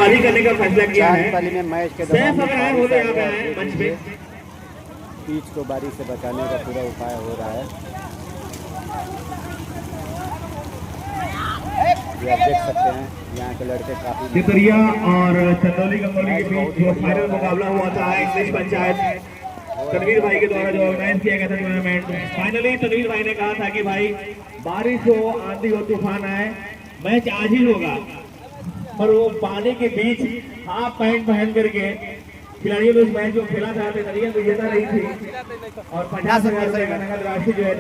पारी करने का फैसला किया है। पाली में मैच के सैफ दौरान अगर आए हो तो यहाँ पे आए मंच पे। पिच को बारिश से बचाने का पूरा उपाय हो रहा है। ये आप देख सकते हैं यहाँ के लड़के काफी चितरिया और चंदौली गंगौली के बीच जो फाइनल मुकाबला हुआ था इंग्लिश पंचायत तनवीर भाई के द्वारा जो ऑर्गेनाइज किया गया था टूर्नामेंट, फाइनली तनवीर भाई ने कहा था कि भाई बारिश हो, आंधी हो, तूफान आए, मैच आज ही होगा। पर वो पानी के बीच हाफ पैंट पहन करके खिलाड़ियों ने उस मैच को खेला था। नदिया विजेता रही थी और 50,000 रुपए का नगद राशि जो है